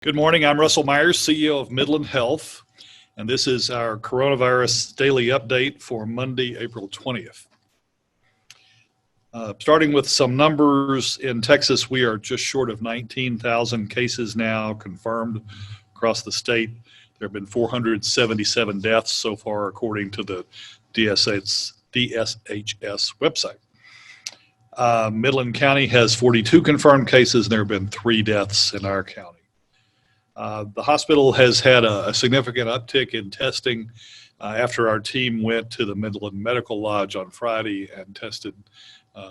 Good morning. I'm Russell Myers, CEO of Midland Health, and this is our coronavirus daily update for Monday, April 20th. Starting with some numbers, in Texas, we are just short of 19,000 cases now confirmed across the state. There have been 477 deaths so far, according to the DSHS website. Midland County has 42 confirmed cases, and there have been 3 deaths in our county. The hospital has had a significant uptick in testing after our team went to the Midland Medical Lodge on Friday and tested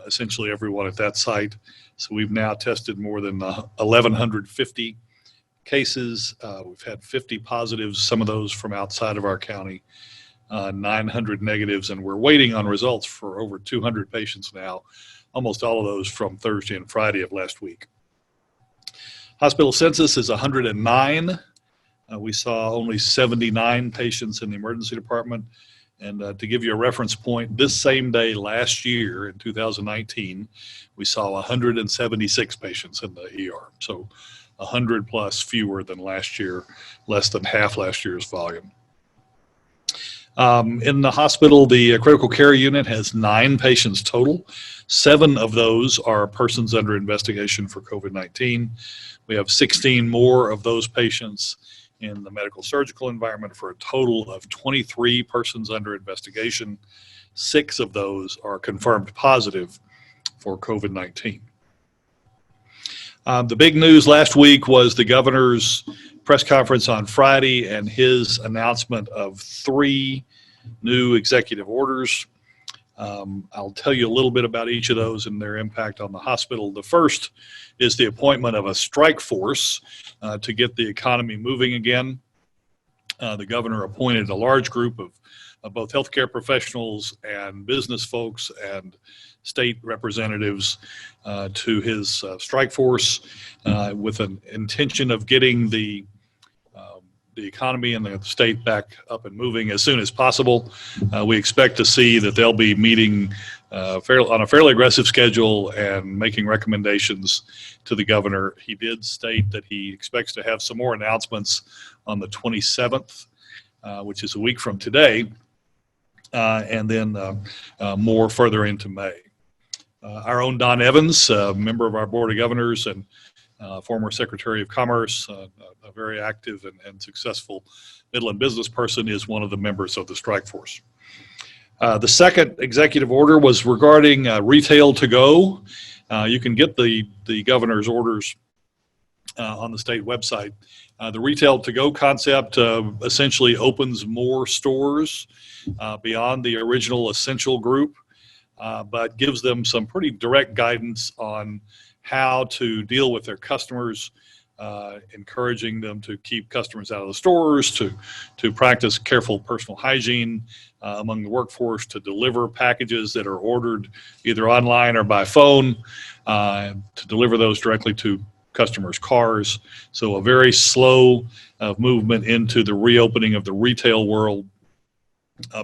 essentially everyone at that site. So we've now tested more than 1,150 cases. We've had 50 positives, some of those from outside of our county, 900 negatives, and we're waiting on results for over 200 patients now, almost all of those from Thursday and Friday of last week. Hospital census is 109. We saw only 79 patients in the emergency department. And to give you a reference point, this same day last year in 2019, we saw 176 patients in the ER. So 100 plus fewer than last year, less than half last year's volume. In the hospital, the critical care unit has 9 patients total. 7 of those are persons under investigation for COVID-19. We have 16 more of those patients in the medical surgical environment for a total of 23 persons under investigation. 6 of those are confirmed positive for COVID-19. The big news last week was the governor's press conference on Friday and his announcement of 3 new executive orders. I'll tell you a little bit about each of those and their impact on the hospital. The first is the appointment of a strike force to get the economy moving again. The governor appointed a large group of both healthcare professionals and business folks and state representatives to his strike force with an intention of getting the economy and the state back up and moving as soon as possible. We expect to see that they'll be meeting on a fairly aggressive schedule and making recommendations to the governor. He did state that he expects to have some more announcements on the 27th, which is a week from today, and then more further into May. Our own Don Evans, a member of our Board of Governors and former Secretary of Commerce, a very active and successful Midland business person, is one of the members of the strike force. The second executive order was regarding retail to go. You can get the governor's orders on the state website. The retail to go concept essentially opens more stores beyond the original essential group, but gives them some pretty direct guidance on how to deal with their customers, encouraging them to keep customers out of the stores, to practice careful personal hygiene among the workforce, to deliver packages that are ordered either online or by phone, to deliver those directly to customers' cars. So a very slow movement into the reopening of the retail world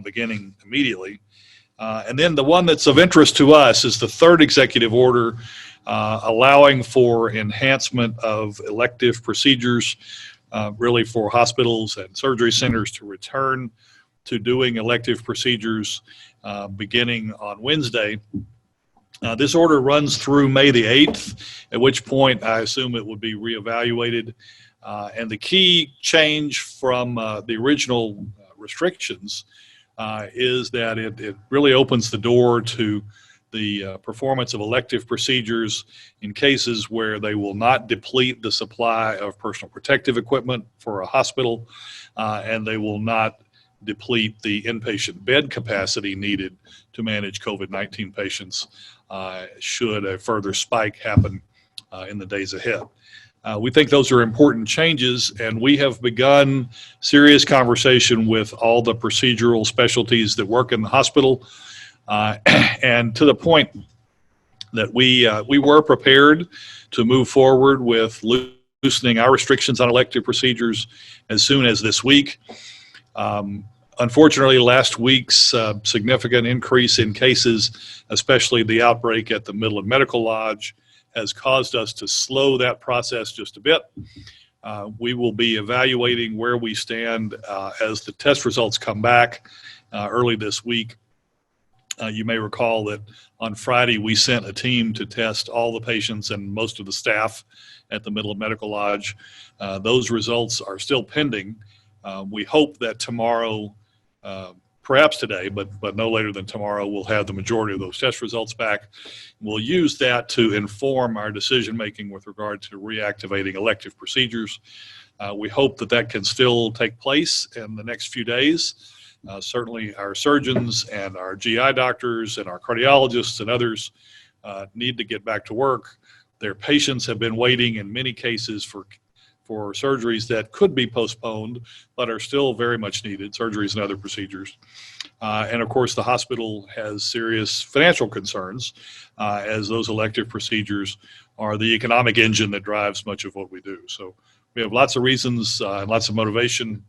beginning immediately. And then the one that's of interest to us is the third executive order, allowing for enhancement of elective procedures, really for hospitals and surgery centers to return to doing elective procedures beginning on Wednesday. This order runs through May the 8th, at which point I assume it will be reevaluated. And the key change from the original restrictions is that it really opens the door to the performance of elective procedures in cases where they will not deplete the supply of personal protective equipment for a hospital, and they will not deplete the inpatient bed capacity needed to manage COVID-19 patients should a further spike happen in the days ahead. We think those are important changes, and we have begun serious conversation with all the procedural specialties that work in the hospital, and to the point that we were prepared to move forward with loosening our restrictions on elective procedures as soon as this week. Unfortunately, last week's significant increase in cases, especially the outbreak at the Midland Medical Lodge, has caused us to slow that process just a bit. We will be evaluating where we stand as the test results come back early this week. You may recall that on Friday we sent a team to test all the patients and most of the staff at the Midland Medical Lodge. Those results are still pending. We hope that tomorrow, perhaps today, but no later than tomorrow, we'll have the majority of those test results back. We'll use that to inform our decision making with regard to reactivating elective procedures. We hope that that can still take place in the next few days. Certainly our surgeons and our GI doctors and our cardiologists and others need to get back to work. Their patients have been waiting in many cases for surgeries that could be postponed but are still very much needed, surgeries and other procedures. And of course the hospital has serious financial concerns as those elective procedures are the economic engine that drives much of what we do. So we have lots of reasons and lots of motivation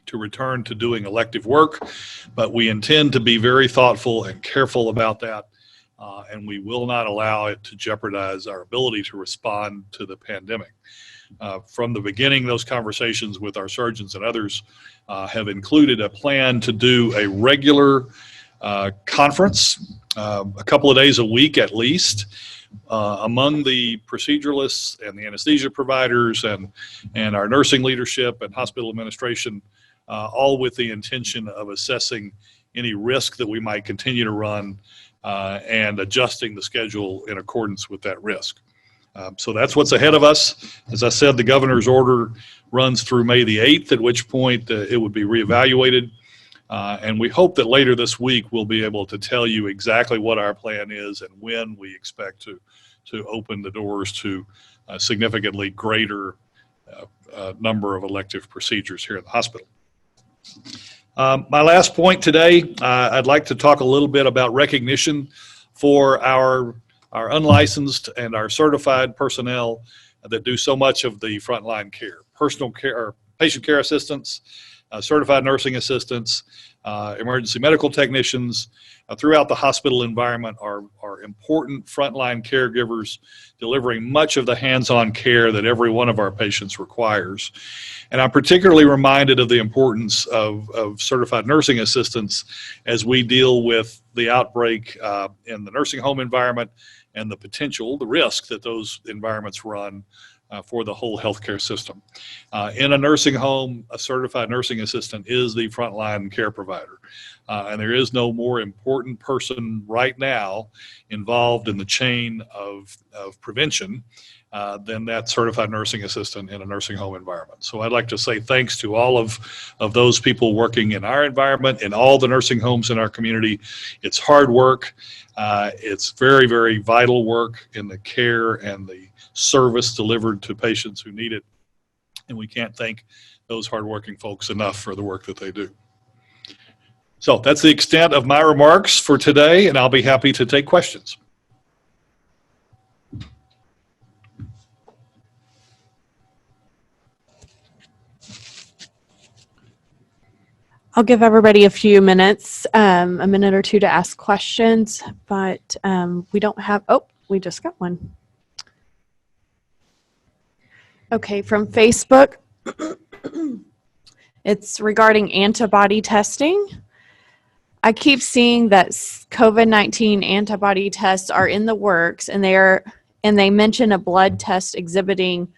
to return to doing elective work, but we intend to be very thoughtful and careful about that, and we will not allow it to jeopardize our ability to respond to the pandemic. From the beginning, those conversations with our surgeons and others have included a plan to do a regular conference, a couple of days a week at least, among the proceduralists and the anesthesia providers and our nursing leadership and hospital administration, all with the intention of assessing any risk that we might continue to run and adjusting the schedule in accordance with that risk. So that's what's ahead of us. As I said, the governor's order runs through May the 8th, at which point it would be reevaluated. And we hope that later this week we'll be able to tell you exactly what our plan is and when we expect to open the doors to a significantly greater number of elective procedures here in the hospital. My last point today, I'd like to talk a little bit about recognition for our unlicensed and our certified personnel that do so much of the frontline care. Personal care, or patient care assistants, certified nursing assistants, emergency medical technicians throughout the hospital environment are important frontline caregivers delivering much of the hands-on care that every one of our patients requires. And I'm particularly reminded of the importance of certified nursing assistants as we deal with the outbreak in the nursing home environment and the risk that those environments run for the whole healthcare system. In a nursing home, a certified nursing assistant is the frontline care provider. And there is no more important person right now involved in the chain of prevention than that certified nursing assistant in a nursing home environment. So I'd like to say thanks to all of those people working in our environment, in all the nursing homes in our community. It's hard work. It's very, very vital work in the care and the service delivered to patients who need it. And we can't thank those hardworking folks enough for the work that they do. So that's the extent of my remarks for today, and I'll be happy to take questions. I'll give everybody a few minutes, a minute or two to ask questions, but we don't have, we just got one. Okay, from Facebook, it's regarding antibody testing. I keep seeing that COVID-19 antibody tests are in the works, and they mention a blood test exhibiting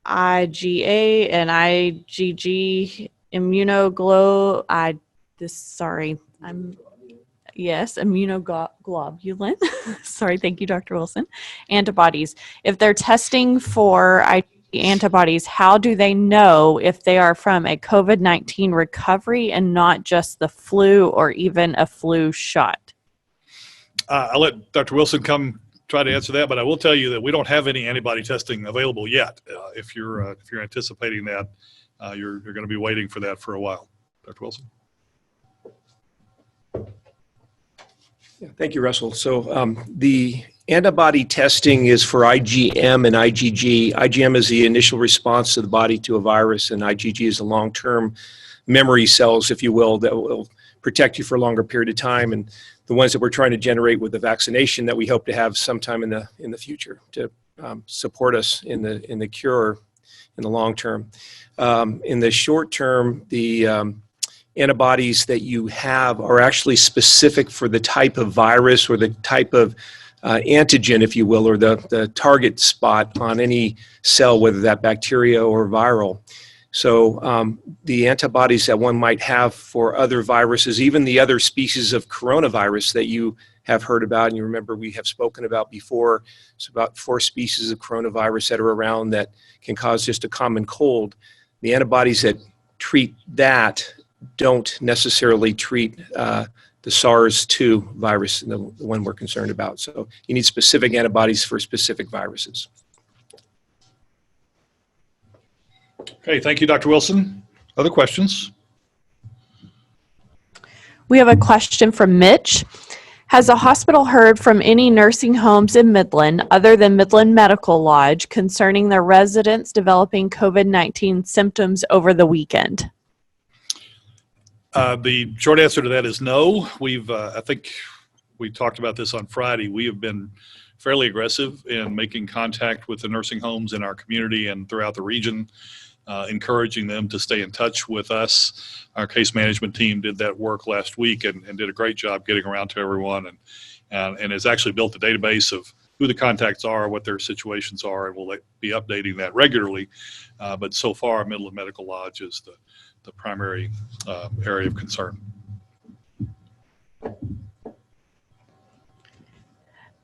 IgA and IgG immunoglobulin. Sorry, thank you, Dr. Wilson. Antibodies. If they're testing for antibodies, how do they know if they are from a COVID-19 recovery and not just the flu or even a flu shot? I'll let Dr. Wilson come try to answer that, but I will tell you that we don't have any antibody testing available yet. If you're anticipating that, you're going to be waiting for that for a while. Dr. Wilson. Yeah, thank you, Russell. So the antibody testing is for IgM and IgG. IgM is the initial response to the body to a virus, and IgG is the long-term memory cells, if you will, that will protect you for a longer period of time, and the ones that we're trying to generate with the vaccination that we hope to have sometime in the future to support us in the cure in the long term. In the short term, the antibodies that you have are actually specific for the type of virus or the type of antigen, if you will, or the target spot on any cell, whether that bacteria or viral. So the antibodies that one might have for other viruses, even the other species of coronavirus that you have heard about, and you remember we have spoken about before, it's about 4 species of coronavirus that are around that can cause just a common cold. The antibodies that treat that don't necessarily treat the SARS-2 virus, the one we're concerned about. So you need specific antibodies for specific viruses. Okay, thank you, Dr. Wilson. Other questions? We have a question from Mitch. Has the hospital heard from any nursing homes in Midland, other than Midland Medical Lodge, concerning their residents developing COVID-19 symptoms over the weekend? The short answer to that is no. I think we talked about this on Friday. We have been fairly aggressive in making contact with the nursing homes in our community and throughout the region, encouraging them to stay in touch with us. Our case management team did that work last week and did a great job getting around to everyone and has actually built a database of who the contacts are, what their situations are, and we'll be updating that regularly. But so far, Midland Medical Lodge is the primary area of concern.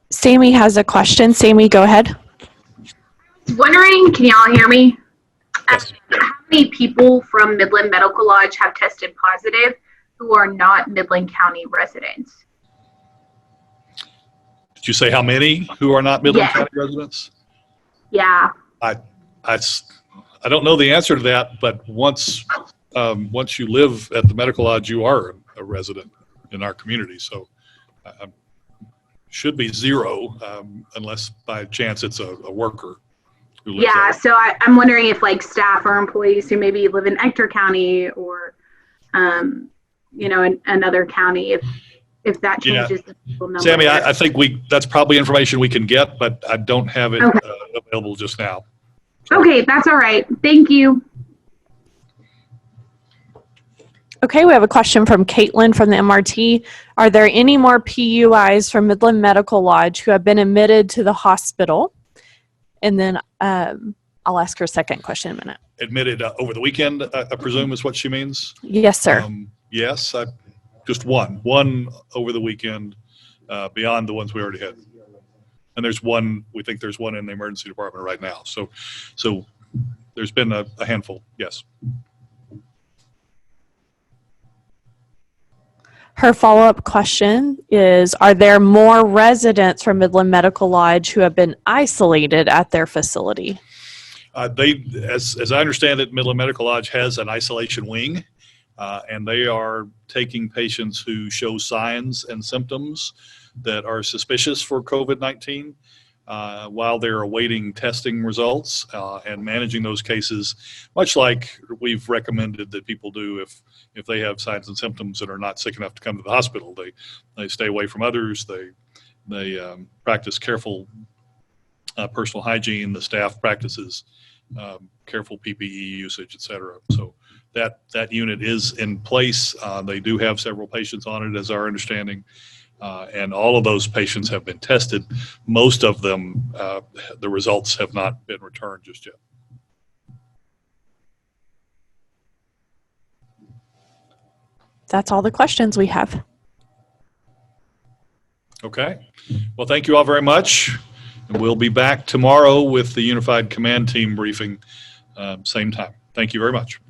Sammy has a question. Sammy, go ahead. Wondering, can y'all hear me? Yes. How many people from Midland Medical Lodge have tested positive who are not Midland County residents? Did you say how many who are not Midland Yeah. County residents? Yeah. I don't know the answer to that, but once you live at the medical lodge, you are a resident in our community. So should be 0 unless by chance it's a worker who lives Yeah. there. So I'm wondering if like staff or employees who maybe live in Ector County or, in another county, if that Yeah. changes the people number. Sammy, I think that's probably information we can get, but I don't have it available just now. Okay, that's all right. Thank you. Okay, we have a question from Caitlin from the MRT. Are there any more PUIs from Midland Medical Lodge who have been admitted to the hospital? And then I'll ask her second question in a minute. Admitted over the weekend, I presume is what she means? Yes, sir. Yes, just one over the weekend beyond the ones we already had. And we think there's one in the emergency department right now. So there's been a handful, yes. Her follow-up question is, are there more residents from Midland Medical Lodge who have been isolated at their facility? As I understand it, Midland Medical Lodge has an isolation wing, and they are taking patients who show signs and symptoms that are suspicious for COVID-19 while they're awaiting testing results and managing those cases, much like we've recommended that people do if they have signs and symptoms and are not sick enough to come to the hospital. They stay away from others. They practice careful personal hygiene. The staff practices careful PPE usage, et cetera. So that unit is in place. They do have several patients on it, as our understanding. And all of those patients have been tested. Most of them, the results have not been returned just yet. That's all the questions we have. Okay. Well, thank you all very much. And we'll be back tomorrow with the Unified Command Team briefing, same time. Thank you very much.